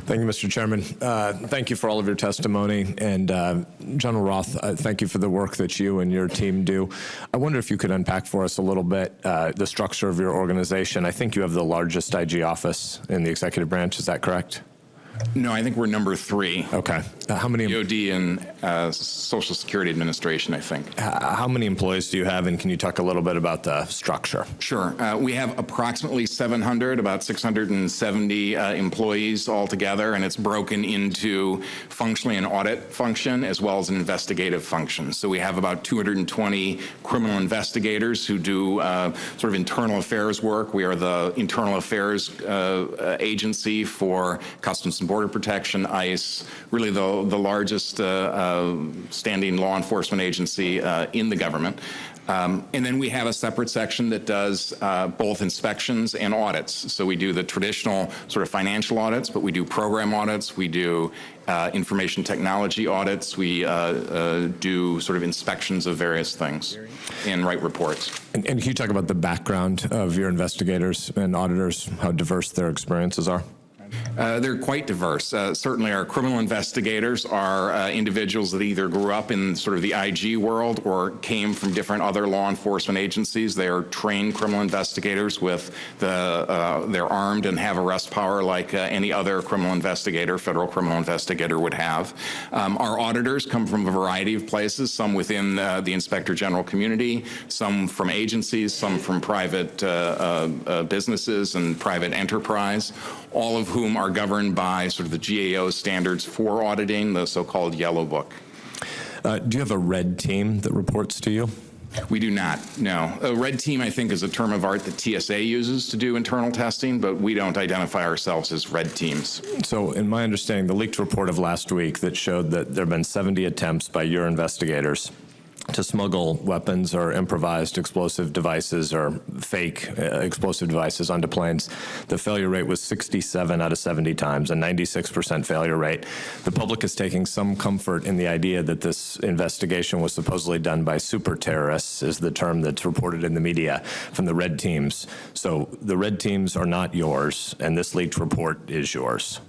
Thank you, Mr. Chairman. Thank you for all of your testimony. And General Roth, thank you for the work that you and your team do. I wonder if you could unpack for us a little bit the structure of your organization. I think you have the largest IG office in the executive branch. Is that correct? No, I think we're number 3. Okay. How many? DOD and Social Security Administration, I think. How many employees do you have, and can you talk a little bit about the structure? Sure. We have approximately 700, about 670 employees altogether, and it's broken into functionally an audit function as well as an investigative function. So we have about 220 criminal investigators who do sort of internal affairs work. We are the internal affairs agency for Customs and Border Protection, ICE, really the largest standing law enforcement agency in the government. And then we have a separate section that does both inspections and audits. So we do the traditional sort of financial audits, but we do program audits, we do information technology audits, we do sort of inspections of various things and write reports. And can you talk about the background of your investigators and auditors, how diverse their experiences are? They're quite diverse. Certainly our criminal investigators are individuals that either grew up in sort of the IG world or came from different other law enforcement agencies. They are trained criminal investigators with they're armed and have arrest power like any other criminal investigator, federal criminal investigator would have. Our auditors come from a variety of places, some within the Inspector General community, some from agencies, some from private businesses and private enterprise, all of whom are governed by sort of the GAO standards for auditing, the so-called Yellow Book. Do you have a red team that reports to you? We do not, no. A red team, I think, is a term of art that TSA uses to do internal testing, but we don't identify ourselves as red teams. So in my understanding, the leaked report of last week that showed that there have been 70 attempts by your investigators to smuggle weapons or improvised explosive devices or fake explosive devices onto planes. The failure rate was 67 out of 70 times, a 96% failure rate. The public is taking some comfort in the idea that this investigation was supposedly done by super terrorists, is the term that's reported in the media, from the red teams. So the red teams are not yours, and this leaked report is yours.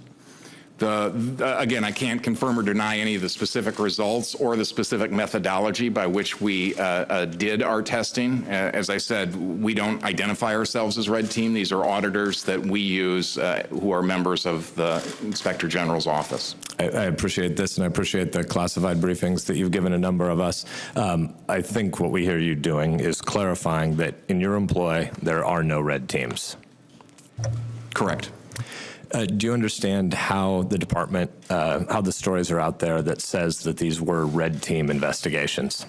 Again, I can't confirm or deny any of the specific results or the specific methodology by which we did our testing. As I said, we don't identify ourselves as red team. These are auditors that we use who are members of the Inspector General's office. I appreciate this, and I appreciate the classified briefings that you've given a number of us. I think what we hear you doing is clarifying that in your employ, there are no red teams. Correct. Do you understand how the department, how the stories are out there that says that these were red team investigations?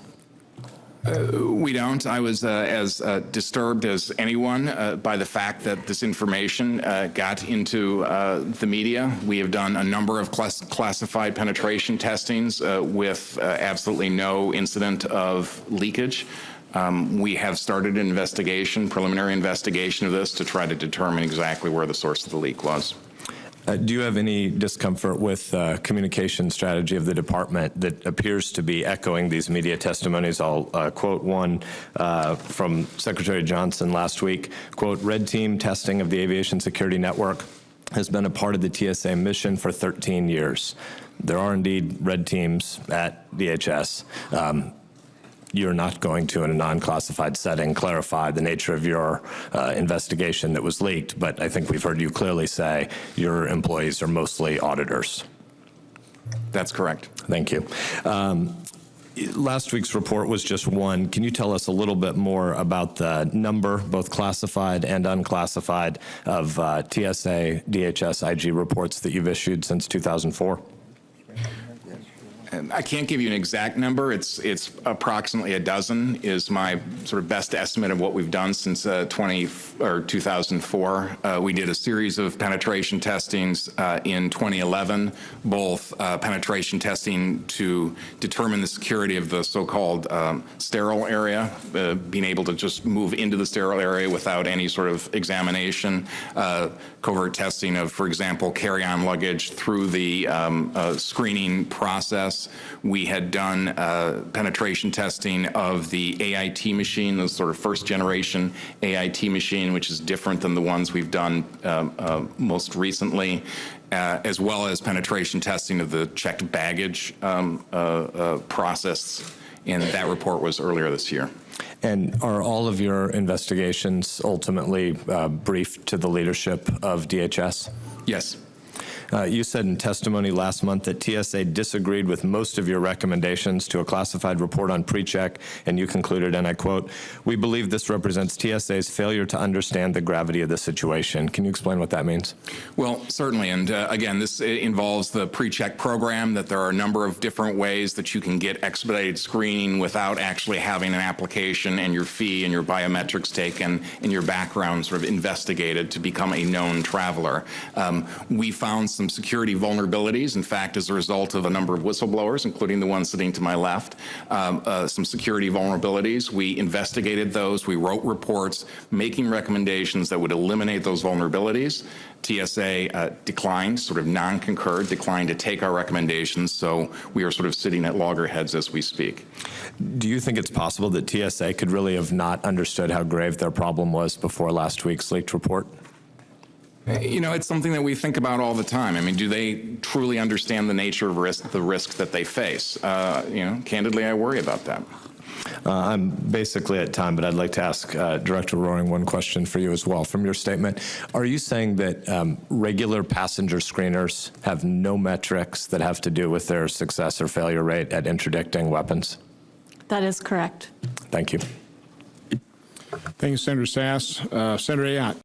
We don't. I was as disturbed as anyone by the fact that this information got into the media. We have done a number of classified penetration testings with absolutely no incident of leakage. We have started an investigation, preliminary investigation of this to try to determine exactly where the source of the leak was. Do you have any discomfort with the communication strategy of the department that appears to be echoing these media testimonies? I'll quote one from Secretary Johnson last week, quote, "Red team testing of the aviation security network has been a part of the TSA mission for 13 years. There are indeed red teams at DHS. You're not going to, in a non-classified setting, clarify the nature of your investigation that was leaked, but I think we've heard you clearly say your employees are mostly auditors." That's correct. Thank you. Last week's report was just one. Can you tell us a little bit more about the number, both classified and unclassified, of TSA, DHS, IG reports that you've issued since 2004? I can't give you an exact number. It's approximately a dozen is my sort of best estimate of what we've done since 2004. We did a series of penetration testings in 2011, both penetration testing to determine the security of the so-called sterile area, being able to just move into the sterile area without any sort of examination, covert testing of, for example, carry-on luggage through the screening process, tests. We had done penetration testing of the AIT machine, the sort of first generation AIT machine, which is different than the ones we've done most recently, as well as penetration testing of the checked baggage process, and that report was earlier this year. And are all of your investigations ultimately briefed to the leadership of DHS? Yes. You said in testimony last month that TSA disagreed with most of your recommendations to a classified report on PreCheck, and you concluded, and I quote, "We believe this represents TSA's failure to understand the gravity of the situation." Can you explain what that means? Well, certainly, and again, this involves the PreCheck program, that there are a number of different ways that you can get expedited screening without actually having an application and your fee and your biometrics taken and your background sort of investigated to become a known traveler. We found some security vulnerabilities. In fact, as a result of a number of whistleblowers, including the one sitting to my left, some security vulnerabilities. We investigated those. We wrote reports making recommendations that would eliminate those vulnerabilities. TSA declined, sort of non-concurred, declined to take our recommendations, so we are sort of sitting at loggerheads as we speak. Do you think it's possible that TSA could really have not understood how grave their problem was before last week's leaked report? You know, it's something that we think about all the time. I mean, do they truly understand the nature of the risk that they face? You know, candidly, I worry about that. I'm basically at time, but I'd like to ask Director Roaring one question for you as well. From your statement, are you saying that regular passenger screeners have no metrics that have to do with their success or failure rate at interdicting weapons? That is correct. Thank you. Thank you, Senator Sasse. Senator Ayotte.